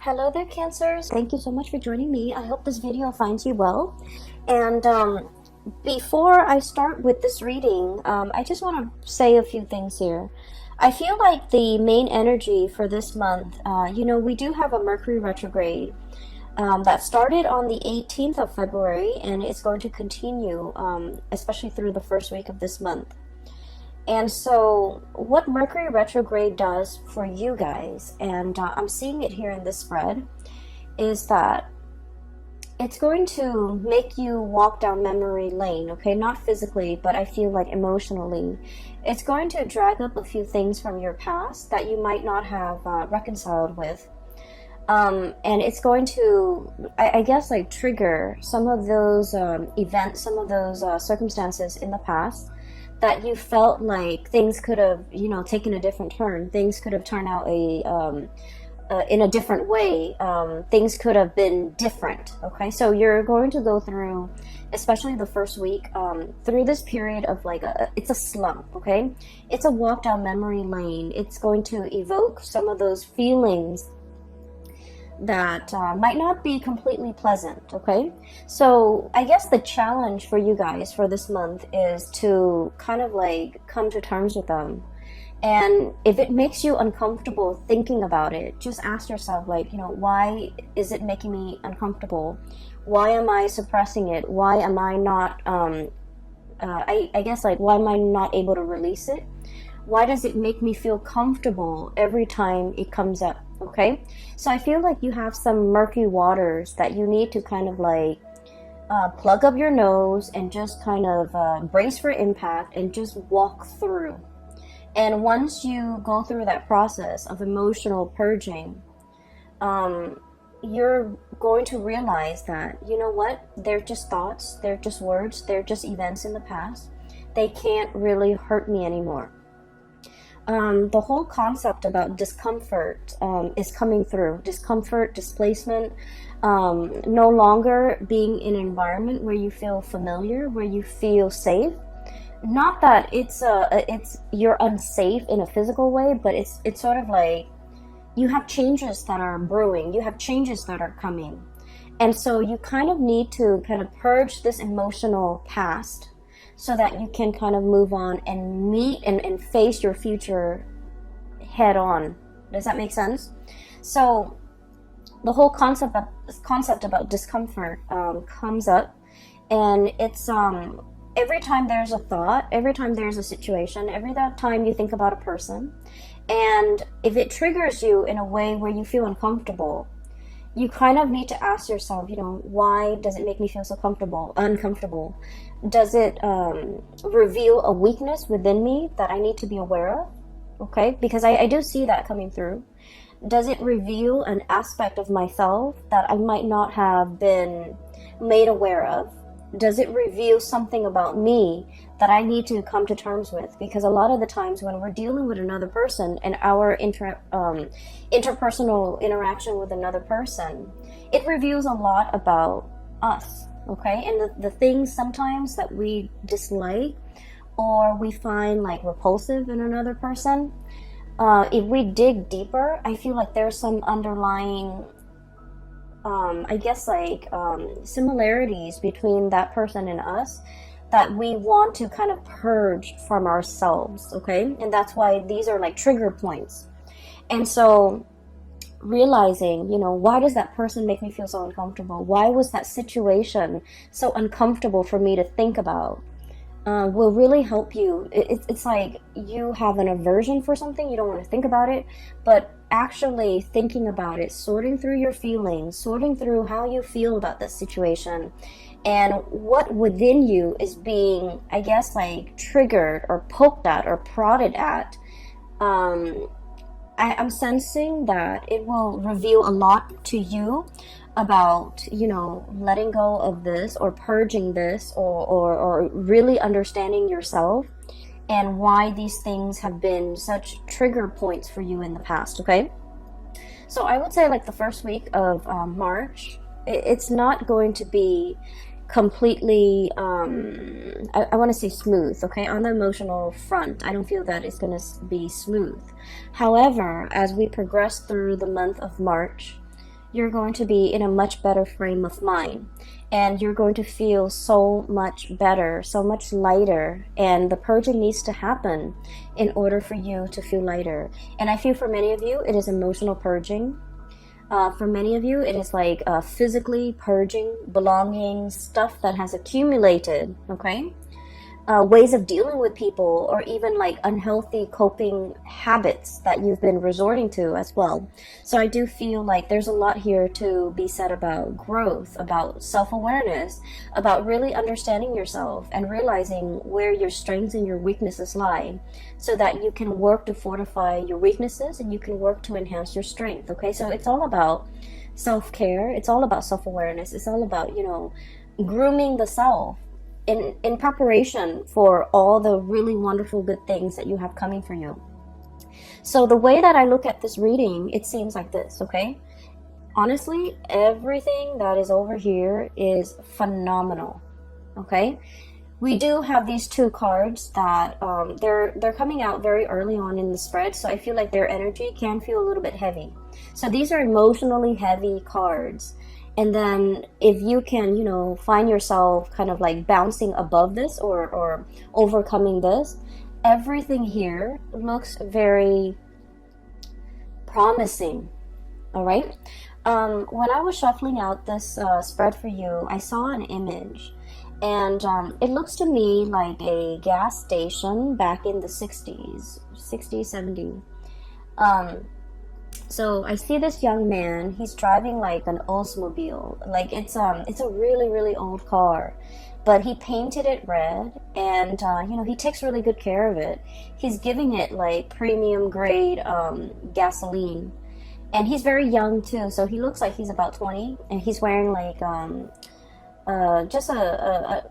Hello there, Cancers. Thank you so much for joining me. I hope this video finds you well. And before I start with this reading, I just want to say a few things here. I feel like the main energy for this month, we do have a Mercury retrograde that started on the 18th of February, and it's going to continue, especially through the first week of this month. And so what Mercury retrograde does for you guys, and I'm seeing it here in this spread, is that it's going to make you walk down memory lane, okay? Not physically, but I feel like emotionally. It's going to drag up a few things from your past that you might not have reconciled with. And it's going to, I guess, like trigger some of those events, some of those circumstances in the past that you felt like things could have, taken a different turn. Things could have turned out in a different way. Things could have been different. Okay, so you're going to go through, especially the first week, through this period of it's a slump. Okay, it's a walk down memory lane. It's going to evoke some of those feelings that might not be completely pleasant. Okay, so I guess the challenge for you guys for this month is to kind of come to terms with them. And if it makes you uncomfortable thinking about it, just ask yourself, why is it making me uncomfortable? Why am I suppressing it? Why am I not I guess why am I not able to release it? Why does it make me feel comfortable every time it comes up? Okay, so I feel like you have some murky waters that you need to kind of plug up your nose and just kind of brace for impact and just walk through. And once you go through that process of emotional purging, you're going to realize that, you know what, they're just thoughts, they're just words, they're just events in the past. They can't really hurt me anymore. The whole concept about discomfort is coming through. Discomfort, displacement, no longer being in an environment where you feel familiar, where you feel safe. Not that it's you're unsafe in a physical way, but it's sort of like you have changes that are brewing, you have changes that are coming. And so you kind of need to kind of purge this emotional past so that you can kind of move on and meet and face your future head on. Does that make sense? So the whole concept about discomfort comes up, and it's every time there's a thought, every time there's a situation, every time you think about a person, and if it triggers you in a way where you feel uncomfortable, you kind of need to ask yourself, why does it make me feel so uncomfortable? Does it reveal a weakness within me that I need to be aware of? Okay, because I do see that coming through. Does it reveal an aspect of myself that I might not have been made aware of? Does it reveal something about me that I need to come to terms with? Because a lot of the times when we're dealing with another person and our interpersonal interaction with another person, it reveals a lot about us, okay? And the things sometimes that we dislike or we find repulsive in another person, if we dig deeper, I feel like there's some underlying similarities between that person and us that we want to kind of purge from ourselves, okay? And that's why these are trigger points. And so realizing, why does that person make me feel so uncomfortable? Why was that situation so uncomfortable for me to think about? Will really help you. It's like you have an aversion for something, you don't want to think about it, but actually thinking about it, sorting through your feelings, sorting through how you feel about this situation, and what within you is being, I guess, triggered or poked at or prodded at. I'm sensing that it will reveal a lot to you about, letting go of this or purging this or really understanding yourself and why these things have been such trigger points for you in the past, okay? So I would say the first week of March, it's not going to be completely, I want to say smooth, okay? On the emotional front, I don't feel that it's going to be smooth. However, as we progress through the month of March, you're going to be in a much better frame of mind, and you're going to feel so much better, so much lighter, and the purging needs to happen in order for you to feel lighter. And I feel for many of you it is emotional purging. For many of you it is like physically purging belongings, stuff that has accumulated, okay? Ways of dealing with people, or even like unhealthy coping habits that you've been resorting to as well. So I do feel like there's a lot here to be said about growth, about self-awareness, about really understanding yourself and realizing where your strengths and your weaknesses lie, so that you can work to fortify your weaknesses and you can work to enhance your strength. Okay, so it's all about self-care, it's all about self-awareness, it's all about, you know, grooming the self in preparation for all the really wonderful good things that you have coming for you. So the way that I look at this reading, it seems like this, okay? Honestly, everything that is over here is phenomenal, okay? We do have these two cards that they're coming out very early on in the spread, so I feel like their energy can feel a little bit heavy. So these are emotionally heavy cards. And then if you can, you know, find yourself kind of like bouncing above this or overcoming this, everything here looks very promising. All right. When I was shuffling out this spread for you, I saw an image, and it looks to me like a gas station back in the 60s, 70s. So I see this young man, he's driving like an Oldsmobile, like it's a really, really old car, but he painted it red, and you know, he takes really good care of it. He's giving it like premium grade gasoline, and he's very young too, so he looks like he's about 20, and he's wearing like just a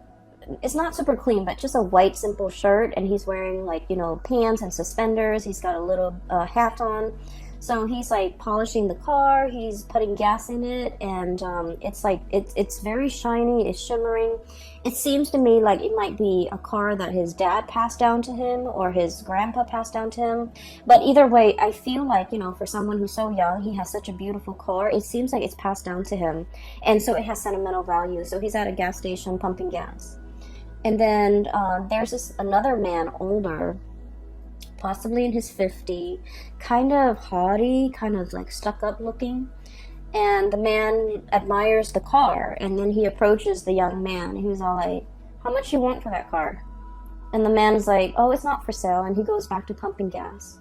it's not super clean, but just a white simple shirt, and he's wearing like, you know, pants and suspenders. He's got a little hat on. So he's like polishing the car, he's putting gas in it, and it's like it's very shiny, it's shimmering. It seems to me like it might be a car that his dad passed down to him or his grandpa passed down to him. But either way, I feel like, you know, for someone who's so young, he has such a beautiful car. It seems like it's passed down to him, and so it has sentimental value. So he's at a gas station pumping gas. And then there's another man, older, possibly in his 50s, kind of haughty, kind of like stuck up looking. And the man admires the car, and then he approaches the young man. He was all like, "How much you want for that car?" And the man's like, "Oh, it's not for sale." And he goes back to pumping gas.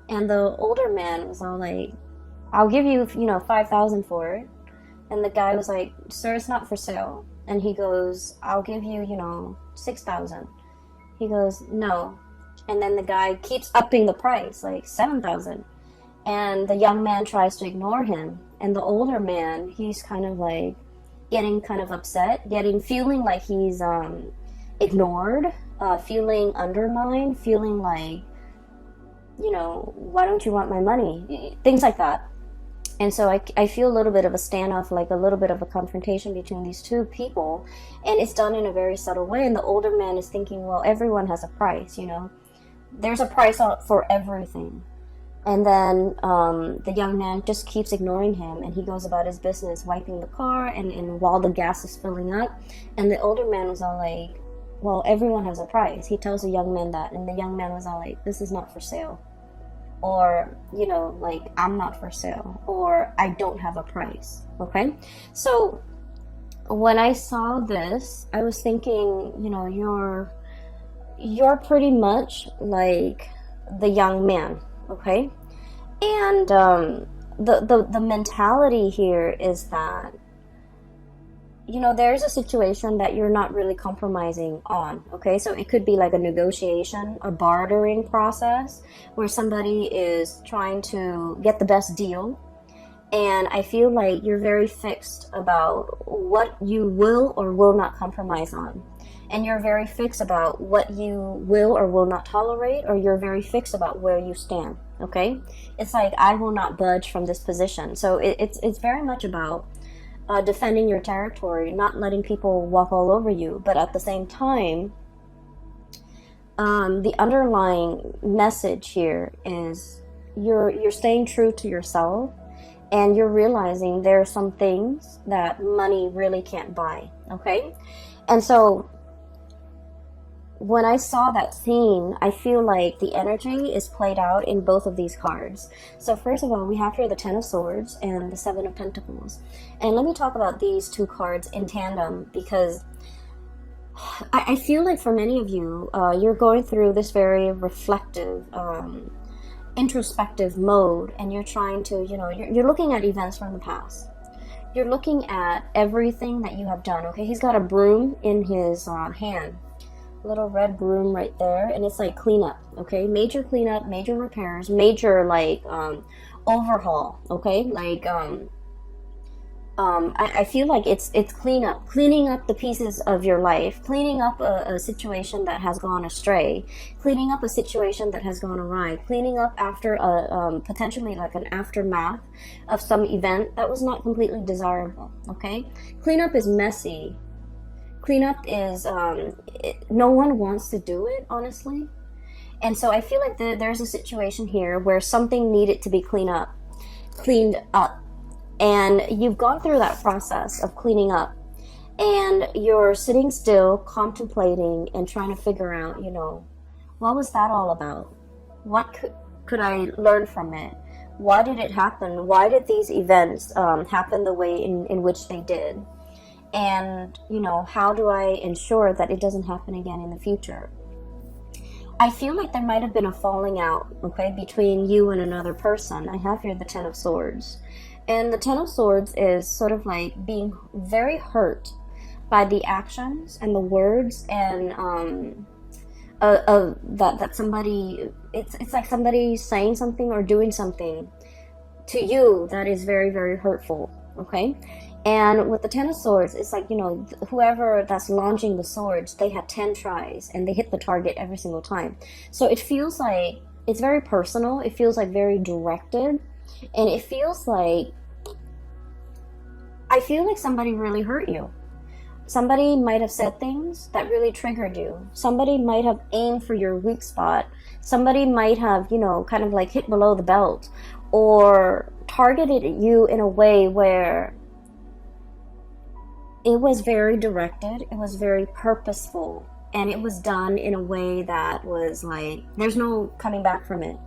And the older man was all like, "I'll give you, you know, 5,000 for it." And the guy was like, "Sir, it's not for sale." And he goes, "I'll give you, you know, 6,000. He goes, "No." And then the guy keeps upping the price, like 7,000. And the young man tries to ignore him. And the older man, he's kind of like getting kind of upset, feeling like he's ignored, feeling undermined, feeling like, you know, why don't you want my money? Things like that. And so I feel a little bit of a standoff, like a little bit of a confrontation between these two people. And it's done in a very subtle way. And the older man is thinking, well, everyone has a price, you know. There's a price for everything. And then the young man just keeps ignoring him, and he goes about his business, wiping the car, and while the gas is filling up. And the older man was all like, well, everyone has a price. He tells the young man that, and the young man was all like, this is not for sale. Or, you know, like, I'm not for sale, or I don't have a price. Okay? So when I saw this, I was thinking, you know, you're pretty much like the young man, okay? And the mentality here is that, you know, there's a situation that you're not really compromising on, okay? So it could be like a negotiation, a bartering process where somebody is trying to get the best deal. And I feel like you're very fixed about what you will or will not compromise on. And you're very fixed about what you will or will not tolerate, or you're very fixed about where you stand, okay? It's like, I will not budge from this position. So it's very much about defending your territory, not letting people walk all over you. But at the same time, the underlying message here is you're staying true to yourself, and you're realizing there are some things that money really can't buy, okay? And so when I saw that scene, I feel like the energy is played out in both of these cards. So first of all, we have here the Ten of Swords and the Seven of Pentacles. And let me talk about these two cards in tandem, because I feel like for many of you, you're going through this very reflective, introspective mode, and you're trying to, you're looking at events from the past. You're looking at everything that you have done, okay? He's got a broom in his hand. Little red broom right there, and it's like cleanup, okay? Major cleanup, major repairs, major like overhaul, okay? Like I feel like it's cleaning up the pieces of your life, cleaning up a situation that has gone astray, cleaning up a situation that has gone awry, cleaning up after a potentially like an aftermath of some event that was not completely desirable, okay? Cleanup is messy. Cleanup is, no one wants to do it, honestly. And so I feel like there's a situation here where something needed to be cleaned up. And you've gone through that process of cleaning up. And you're sitting still, contemplating, and trying to figure out, what was that all about? What could I learn from it? Why did it happen? Why did these events happen the way in which they did? And, how do I ensure that it doesn't happen again in the future? I feel like there might have been a falling out, okay, between you and another person. I have here the Ten of Swords. And the Ten of Swords is sort of like being very hurt by the actions and the words and that somebody, it's like somebody saying something or doing something to you that is very, very hurtful, okay? And with the Ten of Swords, it's like, whoever that's launching the swords, they had 10 tries and they hit the target every single time. So it feels like it's very personal. It feels like very directed. And it feels like, I feel like somebody really hurt you. Somebody might have said things that really triggered you. Somebody might have aimed for your weak spot. Somebody might have, kind of like hit below the belt or targeted you in a way where it was very directed, it was very purposeful, and it was done in a way that was like, there's no coming back from it.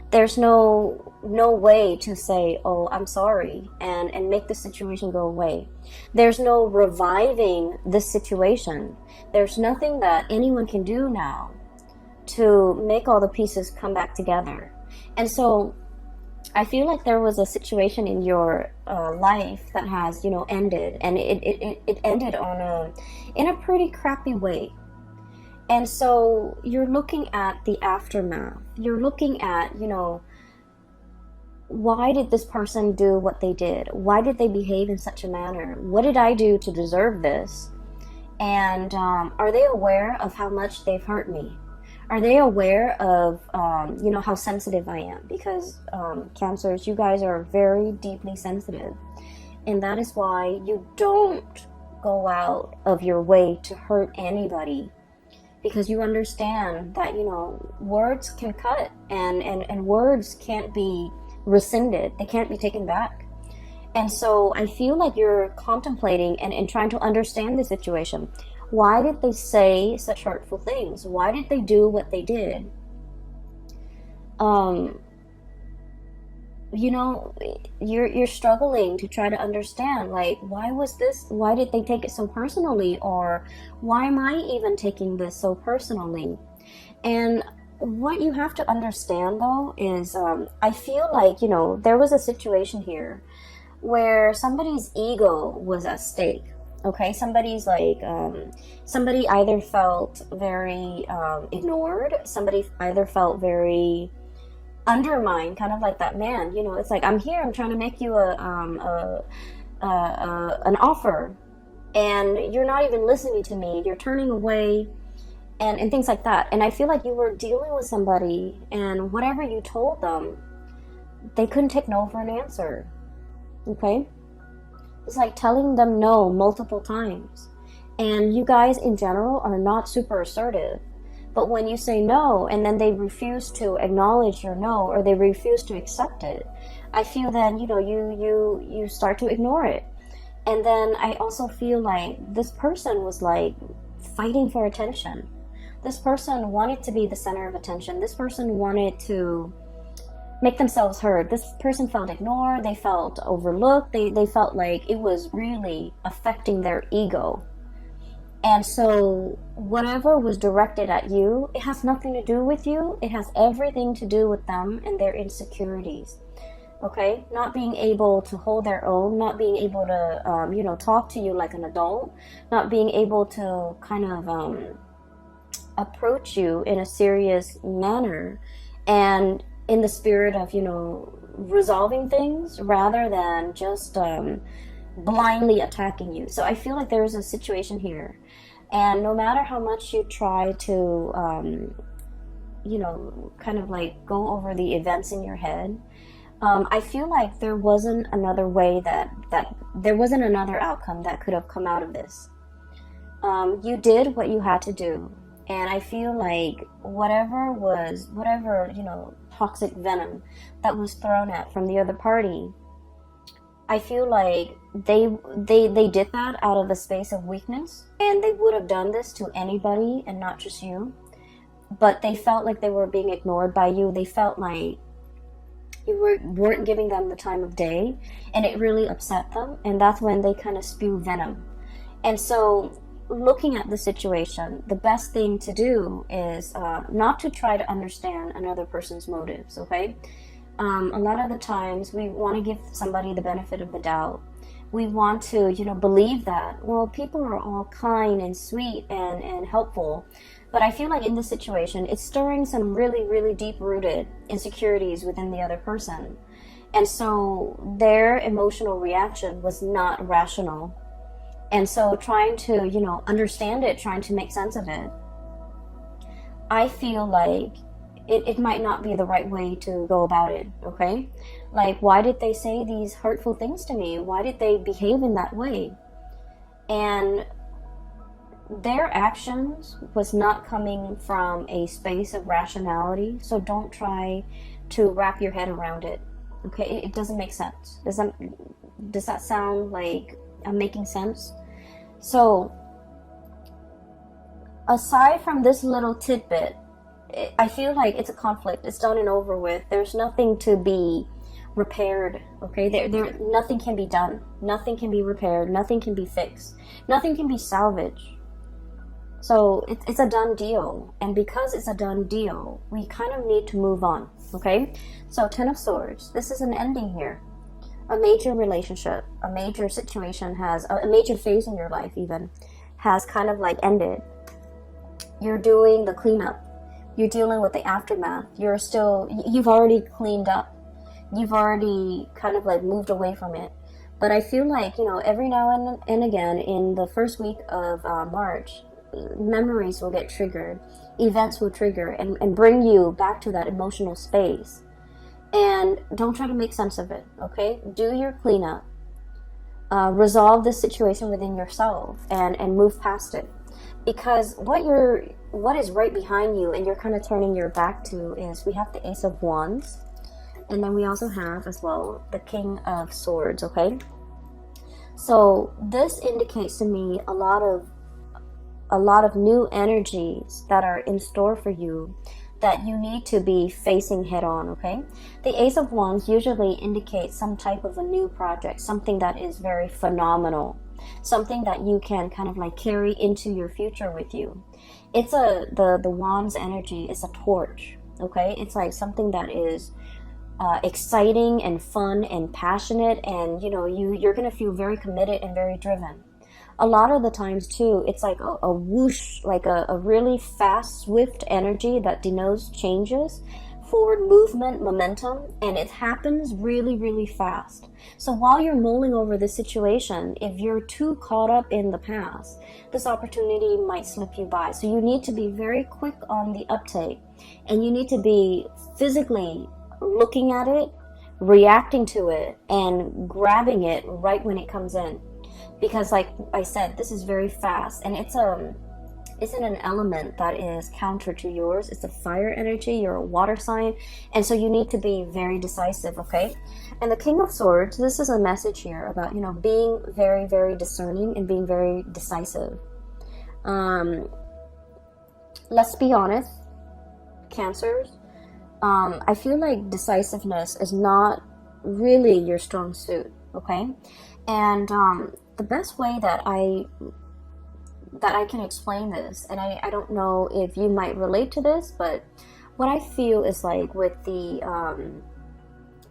There's no way to say, oh, I'm sorry, and make the situation go away. There's no reviving this situation. There's nothing that anyone can do now to make all the pieces come back together. And so I feel like there was a situation in your life that has, ended, and it ended in a pretty crappy way. And so you're looking at the aftermath. You're looking at, why did this person do what they did? Why did they behave in such a manner? What did I do to deserve this? And are they aware of how much they've hurt me? Are they aware of, how sensitive I am? Because Cancers, you guys are very deeply sensitive. And that is why you don't go out of your way to hurt anybody. Because you understand that, words can cut and words can't be rescinded. They can't be taken back. And so I feel like you're contemplating and trying to understand the situation. Why did they say such hurtful things? Why did they do what they did? You're struggling to try to understand, like, why did they take it so personally? Or why am I even taking this so personally? And what you have to understand, though, is I feel like, there was a situation here where somebody's ego was at stake. Okay, somebody's like, somebody either felt very ignored, somebody either felt very undermined, kind of like that man, it's like, I'm here, I'm trying to make you an offer, and you're not even listening to me, you're turning away, and things like that. And I feel like you were dealing with somebody, and whatever you told them, they couldn't take no for an answer, okay? It's like telling them no multiple times. And you guys in general are not super assertive. But when you say no and then they refuse to acknowledge your no, or they refuse to accept it, I feel then, you start to ignore it. And then I also feel like this person was like fighting for attention. This person wanted to be the center of attention. This person wanted to make themselves heard. This person felt ignored. They felt overlooked. They felt like it was really affecting their ego. And so whatever was directed at you, it has nothing to do with you. It has everything to do with them and their insecurities. Okay? Not being able to hold their own, not being able to, talk to you like an adult, not being able to kind of approach you in a serious manner and in the spirit of, resolving things rather than just blindly attacking you. So I feel like there's a situation here. And no matter how much you try to, kind of like go over the events in your head, I feel like there wasn't another way that there wasn't another outcome that could have come out of this. You did what you had to do. And I feel like whatever, toxic venom that was thrown at from the other party, I feel like they did that out of a space of weakness, and they would have done this to anybody and not just you. But they felt like they were being ignored by you. They felt like you weren't giving them the time of day, and it really upset them. And that's when they kind of spew venom. And so, looking at the situation, the best thing to do is not to try to understand another person's motives. Okay. A lot of the times we want to give somebody the benefit of the doubt. We want to, believe that, well, people are all kind and sweet and helpful. But I feel like in this situation, it's stirring some really, really deep-rooted insecurities within the other person. And so their emotional reaction was not rational. And so trying to, understand it, trying to make sense of it, I feel like it might not be the right way to go about it, okay? Like, why did they say these hurtful things to me? Why did they behave in that way? And their actions was not coming from a space of rationality, so don't try to wrap your head around it, okay? It doesn't make sense. Does that sound like I'm making sense? So, aside from this little tidbit, I feel like it's a conflict. It's done and over with. There's nothing to be repaired, okay? Nothing can be done. Nothing can be repaired. Nothing can be fixed. Nothing can be salvaged. So it's a done deal. And because it's a done deal, we kind of need to move on, okay? So 10 of Swords. This is an ending here. A major relationship, a major situation a major phase in your life even, has kind of like ended. You're doing the cleanup. You're dealing with the aftermath. You've already cleaned up. You've already kind of like moved away from it. But I feel like, every now and again in the first week of March, memories will get triggered. Events will trigger and bring you back to that emotional space. And don't try to make sense of it, okay? Do your cleanup. Resolve this situation within yourself and move past it. Because what is right behind you and you're kind of turning your back to is we have the Ace of Wands, and then we also have as well the King of Swords, okay? So this indicates to me a lot of new energies that are in store for you that you need to be facing head on, okay? The Ace of Wands usually indicates some type of a new project, something that is very phenomenal, something that you can kind of like carry into your future with you. It's the Wands energy is a torch, okay? It's like something that is exciting and fun and passionate, and you're gonna feel very committed and very driven. A lot of the times too, it's like a whoosh, like a really fast, swift energy that denotes changes, forward movement, momentum, and it happens really, really fast. So while you're mulling over this situation, if you're too caught up in the past, this opportunity might slip you by. So you need to be very quick on the uptake, and you need to be physically looking at it, reacting to it, and grabbing it right when it comes in. Because like I said, this is very fast, and is in an element that is counter to yours. It's a fire energy. You're a water sign. And so you need to be very decisive, okay? And the King of Swords, this is a message here about, you know, being very, very discerning and being very decisive. Let's be honest, Cancers, I feel like decisiveness is not really your strong suit, okay? And the best way that I can explain this, and I don't know if you might relate to this, but what I feel is like with the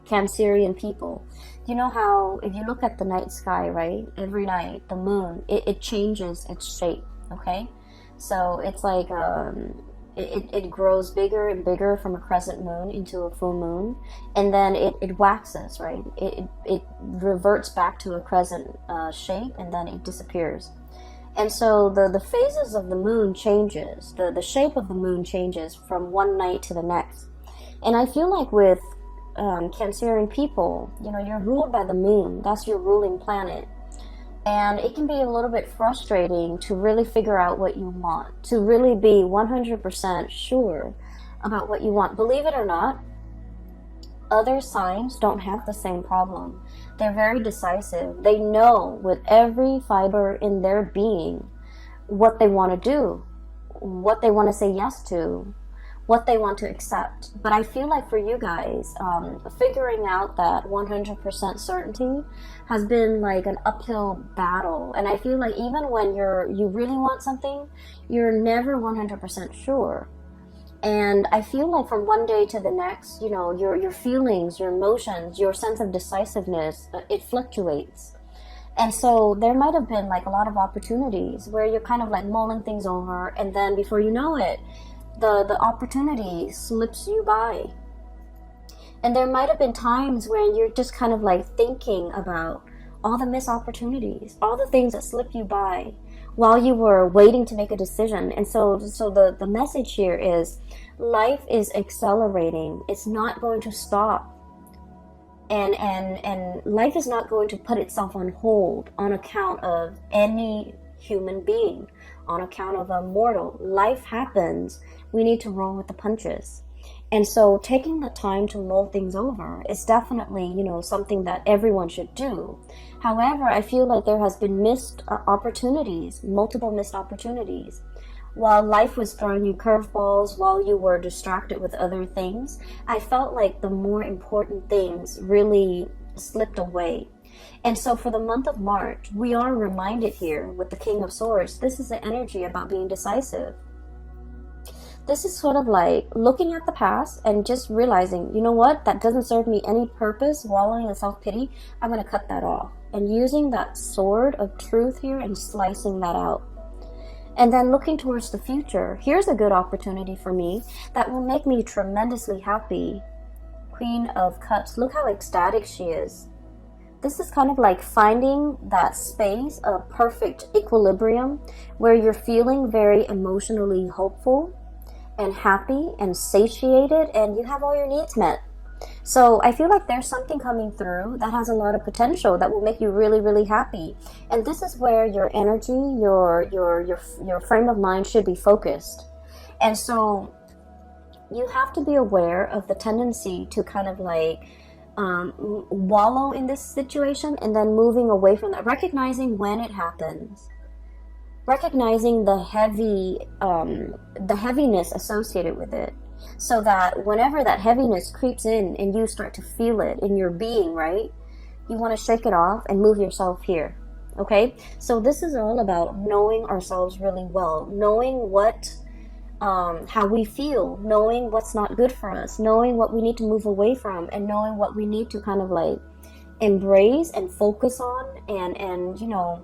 Cancerian people, you know how if you look at the night sky, right, every night, the moon, it changes its shape, okay? So it's like it grows bigger and bigger from a crescent moon into a full moon, and then it waxes, right? It reverts back to a crescent shape, and then it disappears. And so the phases of the moon changes, the shape of the moon changes from one night to the next. And I feel like with Cancerian people, you know, you're ruled by the moon. That's your ruling planet. And it can be a little bit frustrating to really figure out what you want, to really be 100% sure about what you want. Believe it or not, other signs don't have the same problem. They're very decisive. They know with every fiber in their being what they want to do, what they want to say yes to, what they want to accept. But I feel like for you guys, figuring out that 100% certainty has been like an uphill battle. And I feel like even when you really want something, you're never 100% sure. And I feel like from one day to the next, you know, your feelings, your emotions, your sense of decisiveness, it fluctuates. And so there might have been like a lot of opportunities where you're kind of like mulling things over, and then before you know it, the opportunity slips you by. And there might have been times where you're just kind of like thinking about all the missed opportunities, all the things that slipped you by while you were waiting to make a decision. And so the message here is life is accelerating. It's not going to stop. And life is not going to put itself on hold on account of any human being, on account of a mortal. Life happens. We need to roll with the punches. And so taking the time to mull things over is definitely, you know, something that everyone should do. However, I feel like there has been missed opportunities, multiple missed opportunities. While life was throwing you curveballs, while you were distracted with other things, I felt like the more important things really slipped away. And so for the month of March, we are reminded here with the King of Swords, this is the energy about being decisive. This is sort of like looking at the past and just realizing, you know what, that doesn't serve me any purpose, wallowing in self-pity, I'm going to cut that off. And using that sword of truth here and slicing that out. And then looking towards the future, here's a good opportunity for me that will make me tremendously happy. Queen of Cups, look how ecstatic she is. This is kind of like finding that space of perfect equilibrium where you're feeling very emotionally hopeful and happy and satiated, and you have all your needs met. So I feel like there's something coming through that has a lot of potential that will make you really, really happy. And this is where your energy, your frame of mind should be focused. And so you have to be aware of the tendency to kind of like wallow in this situation and then moving away from that, recognizing when it happens. Recognizing the heaviness associated with it, so that whenever that heaviness creeps in and you start to feel it in your being, right, you want to shake it off and move yourself here. Okay, so this is all about knowing ourselves really well, knowing what how we feel, knowing what's not good for us, knowing what we need to move away from, and knowing what we need to kind of like embrace and focus on, and you know,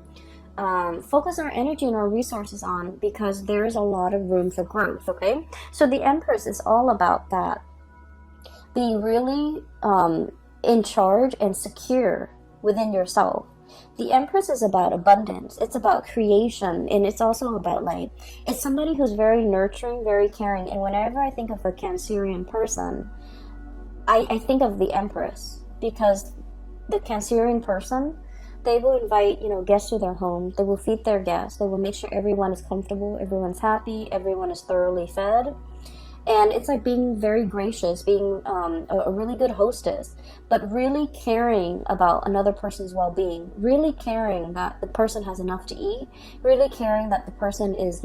focus our energy and our resources on, because there is a lot of room for growth. Okay, so the Empress is all about that, being really in charge and secure within yourself. The Empress is about abundance, it's about creation, and it's also about like, it's somebody who's very nurturing, very caring. And whenever I think of a Cancerian person, I think of the Empress, because the Cancerian person, they will invite, guests to their home. They will feed their guests. They will make sure everyone is comfortable, everyone's happy, everyone is thoroughly fed. And it's like being very gracious, being a really good hostess, but really caring about another person's well-being, really caring that the person has enough to eat, really caring that the person is,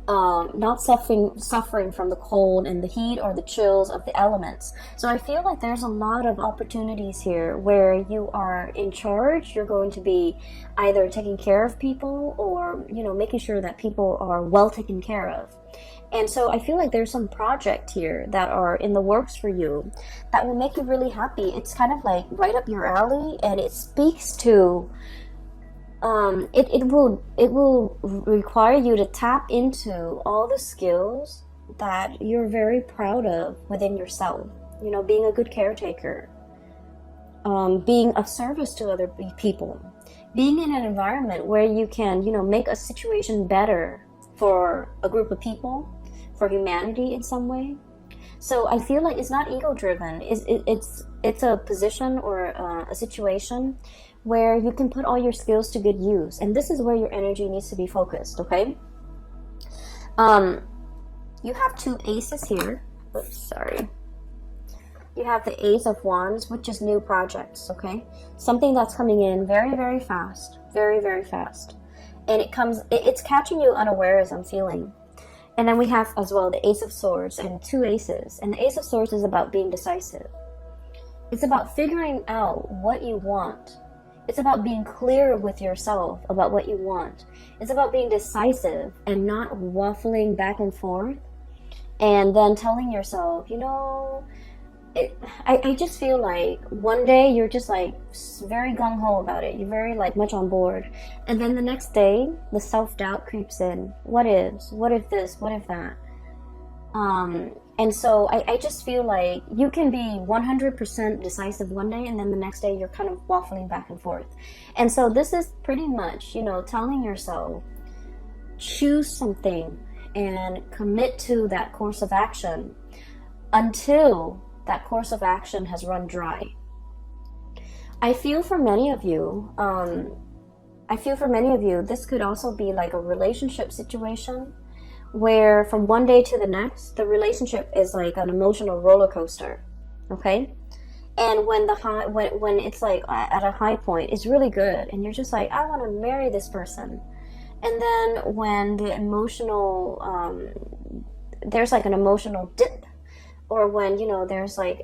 not suffering from the cold and the heat or the chills of the elements. So I feel like there's a lot of opportunities here where you are in charge. You're going to be either taking care of people or, making sure that people are well taken care of. And so I feel like there's some project here that are in the works for you that will make you really happy. It's kind of like right up your alley, and it speaks to it will require you to tap into all the skills that you're very proud of within yourself. Being a good caretaker, being of service to other people, being in an environment where you can, make a situation better for a group of people, for humanity in some way. So I feel like it's not ego driven. It's a position or a situation where you can put all your skills to good use, and this is where your energy needs to be focused. Okay. You have two aces here. Oops, sorry. You have the Ace of Wands, which is new projects. Okay, something that's coming in very, very fast, very, very fast, and it's catching you unawares, I'm feeling. And then we have as well the Ace of Swords and two aces, and the Ace of Swords is about being decisive. It's about figuring out what you want. It's about being clear with yourself about what you want. It's about being decisive and not waffling back and forth and then telling yourself, I just feel like one day you're just like very gung-ho about it. You're very like much on board. And then the next day, the self-doubt creeps in. What if this? What if that? And so I just feel like you can be 100% decisive one day, and then the next day you're kind of waffling back and forth. And so this is pretty much, telling yourself, choose something and commit to that course of action until that course of action has run dry. I feel for many of you, this could also be like a relationship situation where from one day to the next, the relationship is like an emotional roller coaster. Okay? And when when it's like at a high point, it's really good, and you're just like, I want to marry this person. And then when the emotional, there's like an emotional dip, or when, there's like,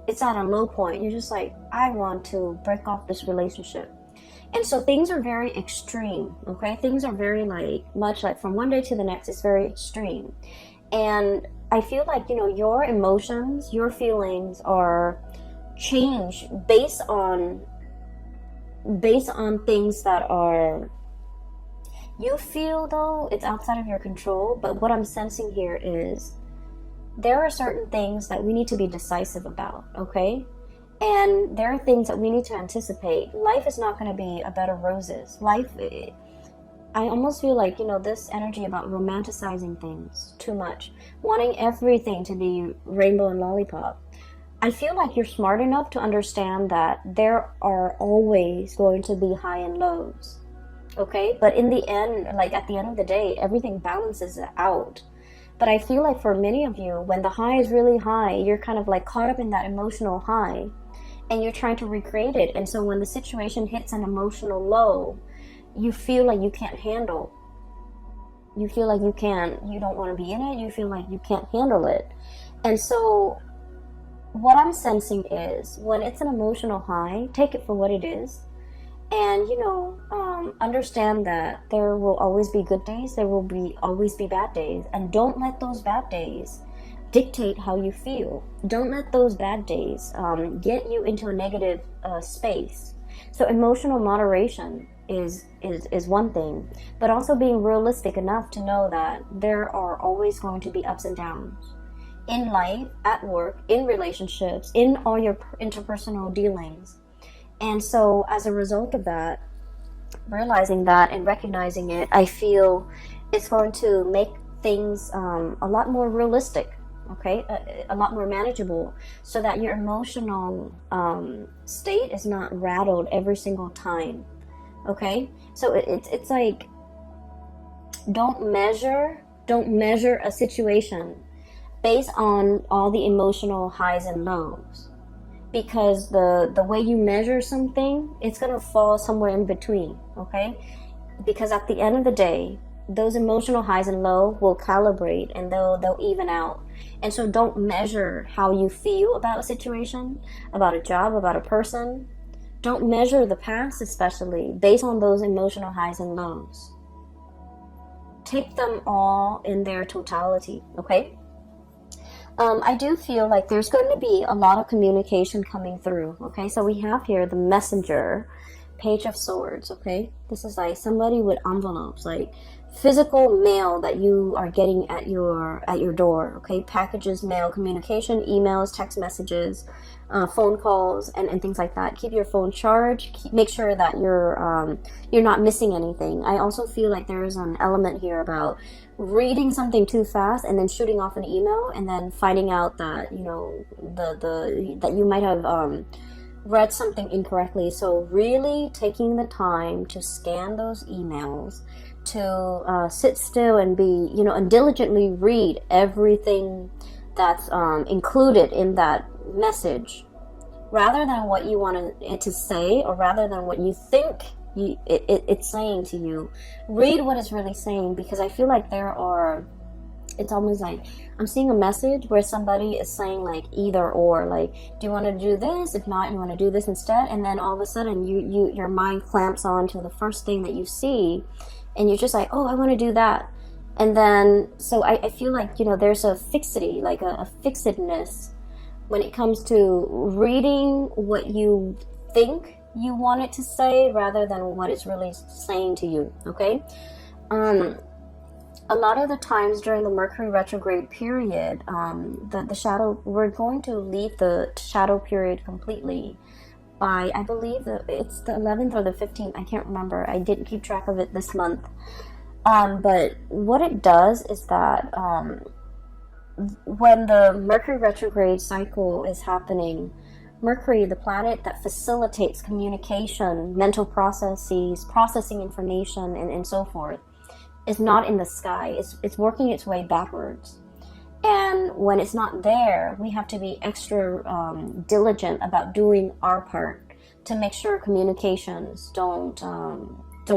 it's at a low point, you're just like, I want to break off this relationship. And so things are very extreme, okay? Things are very much like from one day to the next, it's very extreme. And I feel like, your emotions, your feelings are changed based on things that are, you feel though, it's outside of your control. But what I'm sensing here is there are certain things that we need to be decisive about, okay? And there are things that we need to anticipate. Life is not going to be a bed of roses. I almost feel like, this energy about romanticizing things too much, wanting everything to be rainbow and lollipop. I feel like you're smart enough to understand that there are always going to be high and lows, okay? But in the end, at the end of the day, everything balances out. But I feel like for many of you, when the high is really high, you're kind of caught up in that emotional high, and you're trying to recreate it. And so when the situation hits an emotional low, you feel like you can't handle. You feel like you don't want to be in it. You feel like you can't handle it. And so what I'm sensing is when it's an emotional high, take it for what it is. And, understand that there will always be good days. There will always be bad days. And don't let those bad days dictate how you feel. Don't let those bad days get you into a negative space. So emotional moderation is one thing, but also being realistic enough to know that there are always going to be ups and downs in life, at work, in relationships, in all your interpersonal dealings. And so as a result of that, realizing that and recognizing it, I feel it's going to make things a lot more realistic. okay? A lot more manageable, so that your emotional state is not rattled every single time, okay? So it's like, don't measure a situation based on all the emotional highs and lows, because the way you measure something, it's gonna fall somewhere in between, okay? Because at the end of the day, those emotional highs and lows will calibrate, and they'll even out. And so don't measure how you feel about a situation, about a job, about a person. Don't measure the past, especially based on those emotional highs and lows. Take them all in their totality, okay? I do feel like there's going to be a lot of communication coming through, okay? So we have here the Messenger, Page of Swords, okay? This is like somebody with envelopes, like physical mail that you are getting at your door, okay? Packages, mail, communication, emails, text messages, phone calls, and things like that. Keep your phone charged. Make sure that you're not missing anything. I also feel like there is an element here about reading something too fast and then shooting off an email and then finding out that, you know, that you might have read something incorrectly. So really taking the time to scan those emails, to sit still and be, you know, and diligently read everything that's included in that message, rather than what you want it to say, or rather than what you think it's saying to you. Read what it's really saying, because I feel like it's almost like I'm seeing a message where somebody is saying like either or, like, do you want to do this? If not, you want to do this instead. And then all of a sudden your mind clamps on to the first thing that you see, and you're just like, oh, I want to do that. And then, so I feel like, you know, there's a fixity, like a fixedness when it comes to reading what you think you want it to say, rather than what it's really saying to you, okay? A lot of the times during the Mercury retrograde period, the shadow, we're going to leave the shadow period completely by, I believe that it's the 11th or the 15th, I can't remember. I didn't keep track of it this month. But what it does is that when the Mercury retrograde cycle is happening, Mercury, the planet that facilitates communication, mental processes, processing information, and so forth, is not in the sky. It's working its way backwards. And when it's not there, we have to be extra diligent about doing our part to make sure communications don't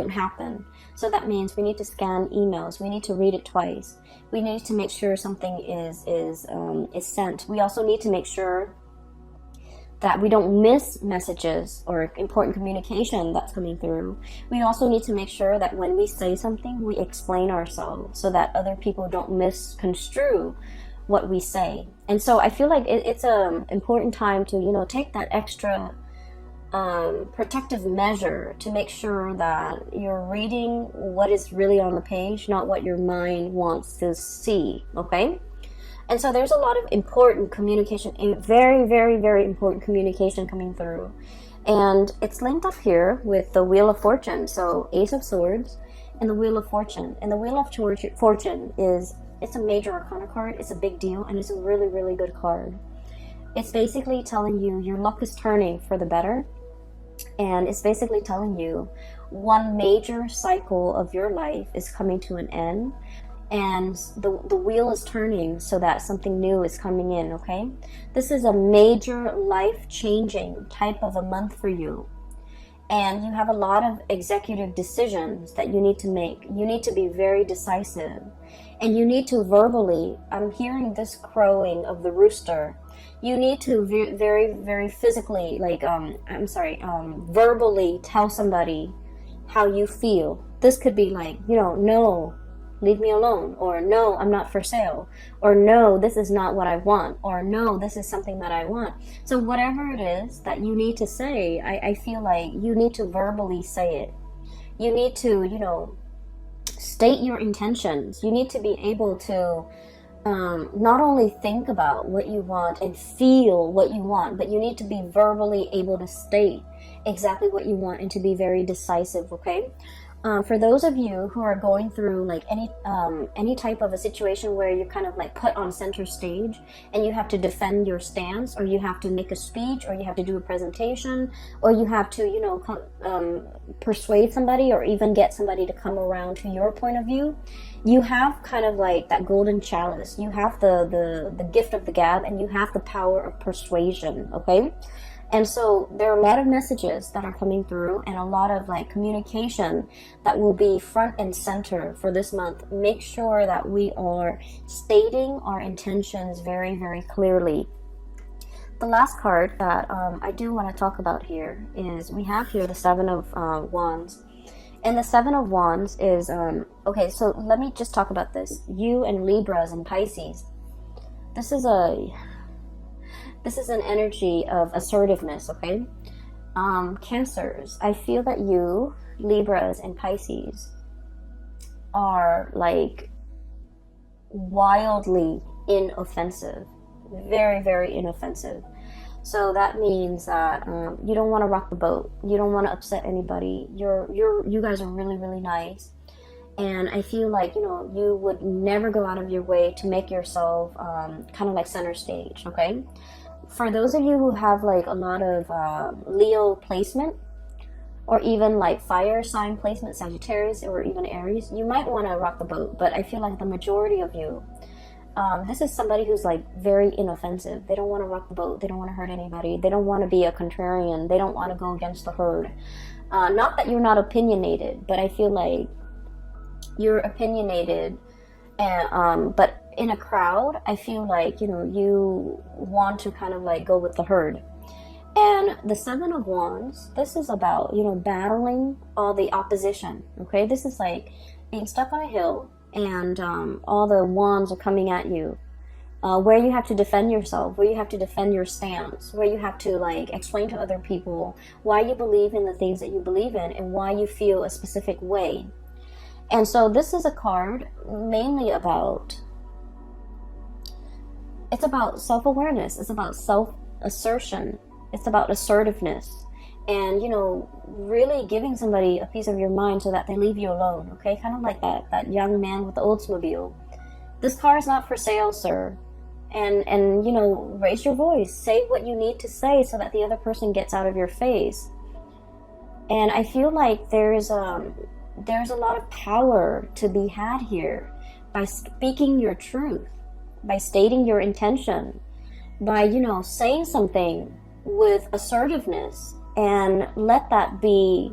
happen. So that means we need to scan emails. We need to read it twice. We need to make sure something is sent. We also need to make sure that we don't miss messages or important communication that's coming through. We also need to make sure that when we say something, we explain ourselves so that other people don't misconstrue what we say. And so I feel like it's an important time to, you know, take that extra protective measure to make sure that you're reading what is really on the page, not what your mind wants to see, okay? And so there's a lot of important communication, very, very, very important communication coming through. And it's linked up here with the Wheel of Fortune. So Ace of Swords and the Wheel of Fortune. And the Wheel of Fortune it's a major arcana card. It's a big deal, and it's a really, really good card. It's basically telling you your luck is turning for the better. And it's basically telling you one major cycle of your life is coming to an end. And the wheel is turning so that something new is coming in, okay? This is a major life-changing type of a month for you. And you have a lot of executive decisions that you need to make. You need to be very decisive. And you need to verbally, I'm hearing this crowing of the rooster. You need to very, very physically, like, verbally tell somebody how you feel. This could be like, you know, no, leave me alone, or no, I'm not for sale, or no, this is not what I want, or no, this is something that I want. So whatever it is that you need to say, I feel like you need to verbally say it. You need to, you know, state your intentions. You need to be able to not only think about what you want and feel what you want, but you need to be verbally able to state exactly what you want and to be very decisive, okay? For those of you who are going through like any type of a situation where you're kind of like put on center stage and you have to defend your stance, or you have to make a speech, or you have to do a presentation, or you have to, you know, persuade somebody, or even get somebody to come around to your point of view, you have kind of like that golden chalice. You have the gift of the gab, and you have the power of persuasion. Okay. And so there are a lot of messages that are coming through, and a lot of like communication that will be front and center for this month. Make sure that we are stating our intentions very, very clearly. The last card that I do want to talk about here is, we have here the Seven of Wands. And the Seven of Wands is, okay, so let me just talk about this. You and Libras and Pisces. This is an energy of assertiveness, okay? Cancers, I feel that you, Libras and Pisces, are like wildly inoffensive. Very, very inoffensive. So that means that you don't want to rock the boat. You don't want to upset anybody. You guys are really, really nice. And I feel like, you know, you would never go out of your way to make yourself kind of like center stage, okay? For those of you who have like a lot of Leo placement, or even like fire sign placement, Sagittarius, or even Aries, you might want to rock the boat. But I feel like the majority of you, this is somebody who's like very inoffensive. They don't want to rock the boat. They don't want to hurt anybody. They don't want to be a contrarian. They don't want to go against the herd. Not that you're not opinionated, but I feel like you're opinionated, and but in a crowd, I feel like, you know, you want to kind of like go with the herd. And the Seven of Wands, this is about, you know, battling all the opposition, okay? This is like being stuck on a hill, and all the wands are coming at you, where you have to defend yourself, where you have to defend your stance, where you have to like explain to other people why you believe in the things that you believe in, and why you feel a specific way. And so this is a card mainly about, it's about self-awareness. It's about self-assertion. It's about assertiveness. And, you know, really giving somebody a piece of your mind so that they leave you alone, okay? Kind of like that young man with the Oldsmobile. This car is not for sale, sir. And you know, raise your voice. Say what you need to say so that the other person gets out of your face. And I feel like there's a lot of power to be had here by speaking your truth, by stating your intention, by, you know, saying something with assertiveness, and let that be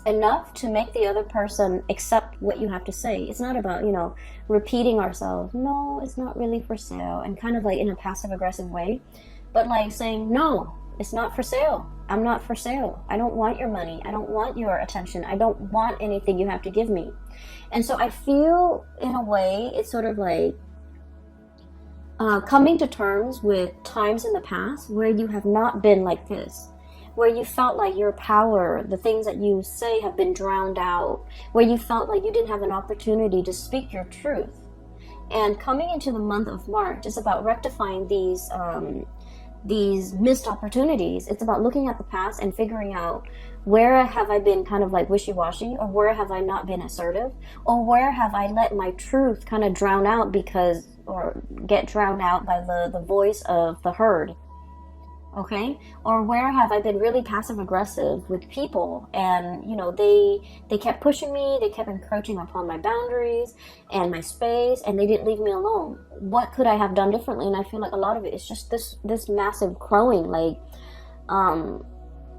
enough to make the other person accept what you have to say. It's not about, you know, repeating ourselves. No, it's not really for sale, and kind of like in a passive aggressive way, but like saying, no, it's not for sale. I'm not for sale. I don't want your money. I don't want your attention. I don't want anything you have to give me. And so I feel, in a way, it's sort of like coming to terms with times in the past where you have not been like this, where you felt like your power, the things that you say, have been drowned out, where you felt like you didn't have an opportunity to speak your truth. And coming into the month of March is about rectifying these missed opportunities. It's about looking at the past and figuring out, where have I been kind of like wishy-washy, or where have I not been assertive, or where have I let my truth kind of drown out or get drowned out by the voice of the herd, okay? Or where have I been really passive-aggressive with people, and, you know, they kept pushing me, they kept encroaching upon my boundaries and my space, and they didn't leave me alone. What could I have done differently? And I feel like a lot of it is just this massive crowing, like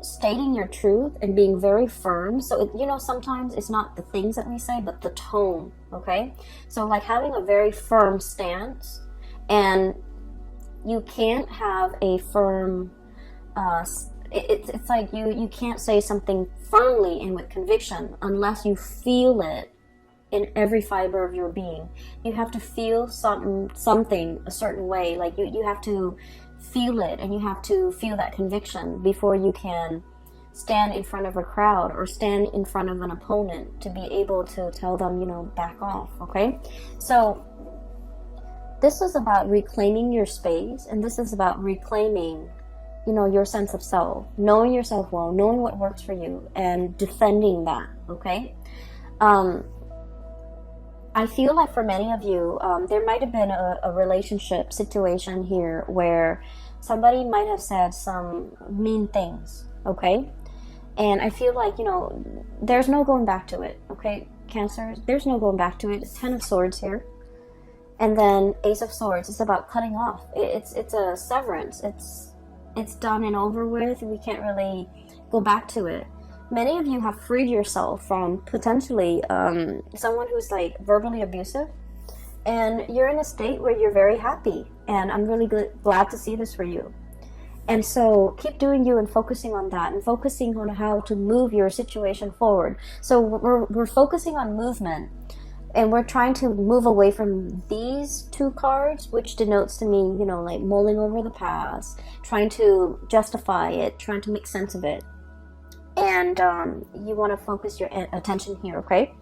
stating your truth and being very firm. So, you know, sometimes it's not the things that we say, but the tone, okay? So like having a very firm stance, and you can't have a firm, it's like you can't say something firmly and with conviction unless you feel it in every fiber of your being. You have to feel something a certain way, like you have to feel it, and you have to feel that conviction before you can stand in front of a crowd or stand in front of an opponent to be able to tell them, you know, back off, okay? So this is about reclaiming your space, and this is about reclaiming, you know, your sense of self, knowing yourself well, knowing what works for you, and defending that, okay? I feel like for many of you, there might have been a relationship situation here where somebody might have said some mean things, okay? And I feel like, you know, there's no going back to it, okay, Cancer? There's no going back to it. It's Ten of Swords here. And then Ace of Swords. It's about cutting off. It's a severance. It's done and over with. We can't really go back to it. Many of you have freed yourself from potentially someone who's like verbally abusive, and you're in a state where you're very happy, and I'm really glad to see this for you. And so keep doing you and focusing on that, and focusing on how to move your situation forward. So we're focusing on movement, and we're trying to move away from these two cards, which denotes to me, you know, like mulling over the past, trying to justify it, trying to make sense of it. And you want to focus your attention here, okay?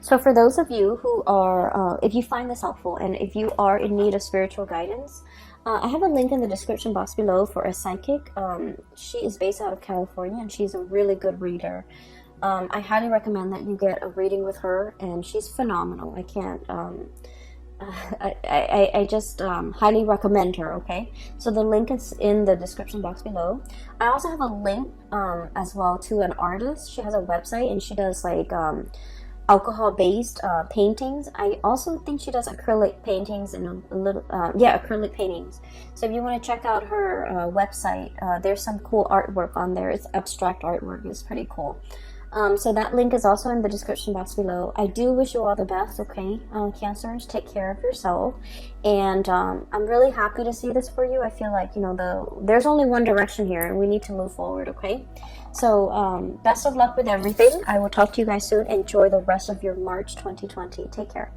So for those of you who are, if you find this helpful, and if you are in need of spiritual guidance, I have a link in the description box below for a psychic. She is based out of California, and she's a really good reader. I highly recommend that you get a reading with her, and she's phenomenal. I can't... I just highly recommend her, okay? So the link is in the description box below. I also have a link as well to an artist. She has a website, and she does like alcohol-based paintings. I also think she does acrylic paintings and a little, acrylic paintings. So if you want to check out her website, there's some cool artwork on there. It's abstract artwork. It's pretty cool. So that link is also in the description box below. I do wish you all the best, okay? Cancers, take care of yourself. And I'm really happy to see this for you. I feel like, you know, there's only one direction here, and we need to move forward, okay? So best of luck with everything. I will talk to you guys soon. Enjoy the rest of your March 2020. Take care.